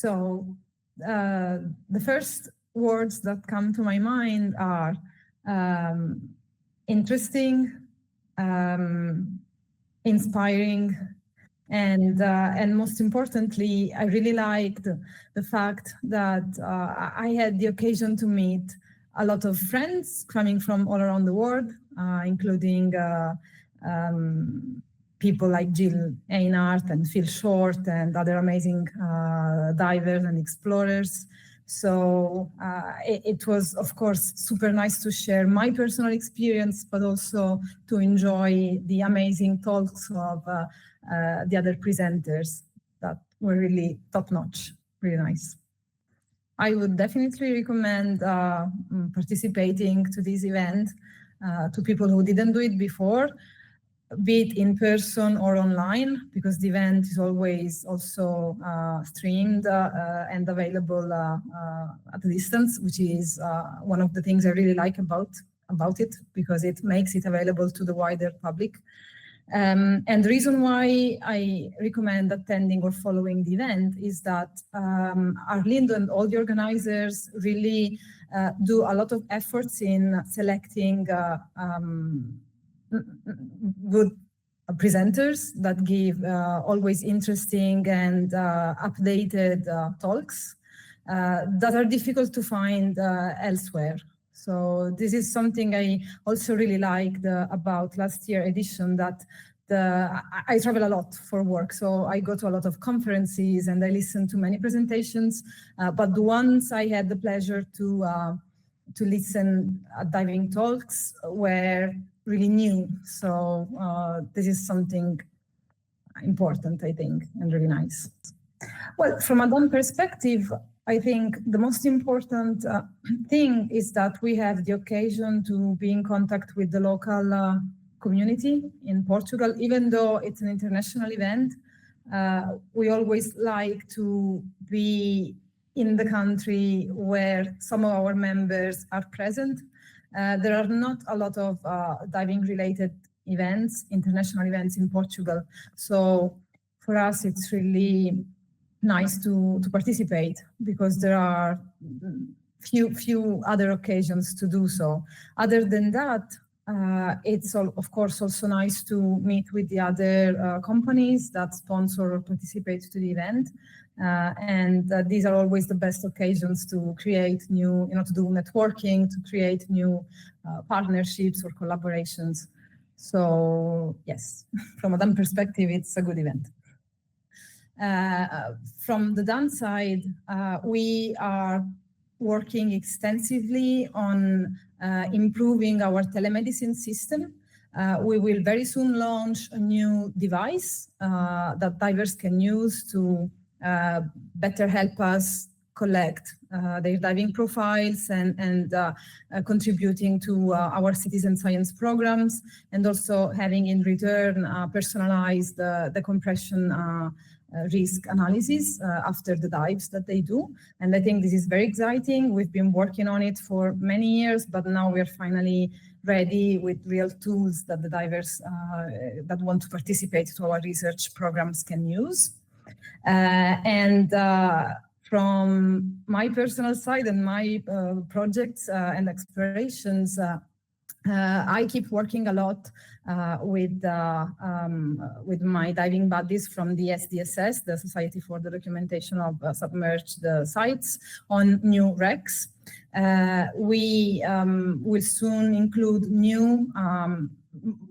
So the first words that come to my mind are interesting, inspiring, and most importantly, I really liked the fact that I had the occasion to meet a lot of friends coming from all around the world, including people like Jill Einart and Phil Short and other amazing divers and explorers. So it was, of course, super nice to share my personal experience, but also to enjoy the amazing talks of the other presenters that were really top-notch, really nice. I would definitely recommend participating to this event to people who didn't do it before, be it in person or online, because the event is always also streamed and available at a distance, which is one of the things I really like about it, because it makes it available to the wider public. And the reason why I recommend attending or following the event is that Arlindo and all the organizers really do a lot of efforts in selecting good presenters that give always interesting and updated talks that are difficult to find elsewhere. So this is something I also really liked about last year's edition, that I travel a lot for work. So I go to a lot of conferences and I listen to many presentations, but the ones I had the pleasure to listen at diving talks were really new. So this is something important, I think, and really nice. Well, from a DOM perspective, I think the most important thing is that we have the occasion to be in contact with the local community in Portugal. Even though it's an international event, we always like to be in the country where some of our members are present. There are not a lot of diving-related events, international events in Portugal. So for us, it's really nice to participate, because there are few other occasions to do so. Other than that, it's of course also nice to meet with the other companies that sponsor or participate to the event. And these are always the best occasions to create new, to do networking, to create new partnerships or collaborations. So yes, from a DAN perspective, it's a good event. From the DAN side, we are working extensively on improving our telemedicine system. We will very soon launch a new device that divers can use to better help us collect their diving profiles and contributing to our citizen science programs, and also having in return personalized decompression risk analysis after the dives that they do. And I think this is very exciting. We've been working on it for many years, but now we're finally ready with real tools that the divers that want to participate to our research programs can use. From my personal side and my projects and explorations, I keep working a lot with my diving buddies from the SDSS, the Society for the Documentation of Submerged Sites, on new wrecks. We will soon include new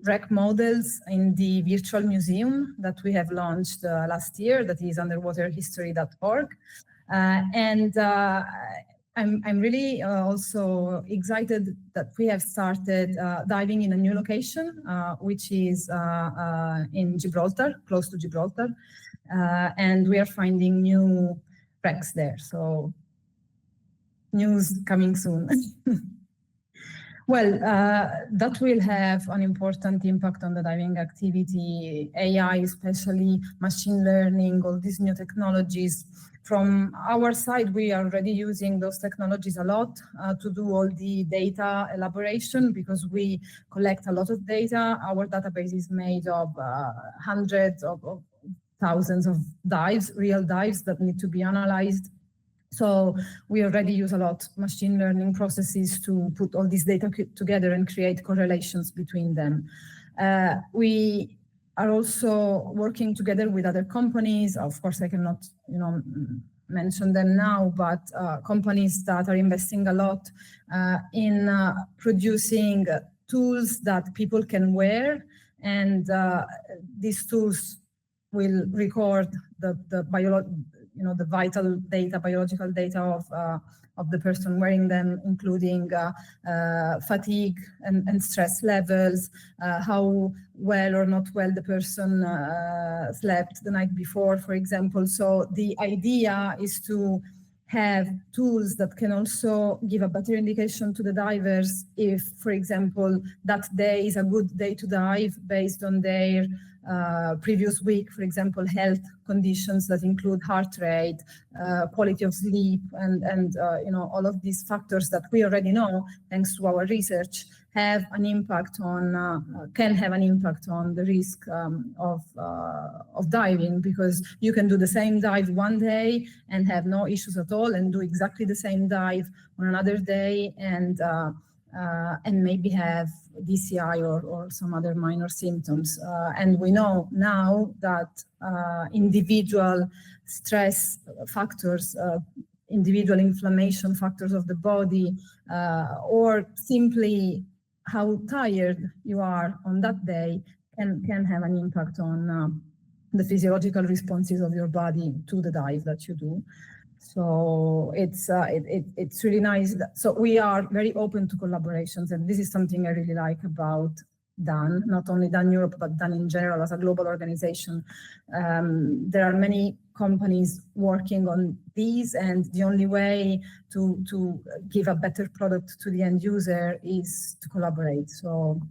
wreck models in the virtual museum that we have launched last year, that is underwaterhistory.org. I'm really also excited that we have started diving in a new location, which is in Gibraltar, close to Gibraltar. And we are finding new wrecks there. So news coming soon. Well, that will have an important impact on the diving activity, AI, especially machine learning, all these new technologies. From our side, we are already using those technologies a lot to do all the data elaboration, because we collect a lot of data. Our database is made of hundreds of thousands of dives, real dives that need to be analyzed. So we already use a lot machine learning processes to put all this data together and create correlations between them. We are also working together with other companies. Of course, I cannot, mention them now, but companies that are investing a lot in producing tools that people can wear, and these tools will record the vital data, biological data of the person wearing them, including fatigue and stress levels, how well or not well the person slept the night before, for example. So the idea is to have tools that can also give a better indication to the divers if, for example, that day is a good day to dive based on their previous week, for example, health conditions that include heart rate, quality of sleep, and all of these factors that we already know, thanks to our research, have an impact on, can have an impact on the risk of diving, because you can do the same dive one day and have no issues at all, and do exactly the same dive on another day and maybe have DCI or some other minor symptoms. And we know now that individual stress factors, individual inflammation factors of the body, or simply how tired you are on that day can have an impact on the physiological responses of your body to the dive that you do. So it's really nice. So we are very open to collaborations, and this is something I really like about DAN, not only DAN Europe, but DAN in general as a global organization. There are many companies working on these, and the only way to give a better product to the end user is to collaborate. So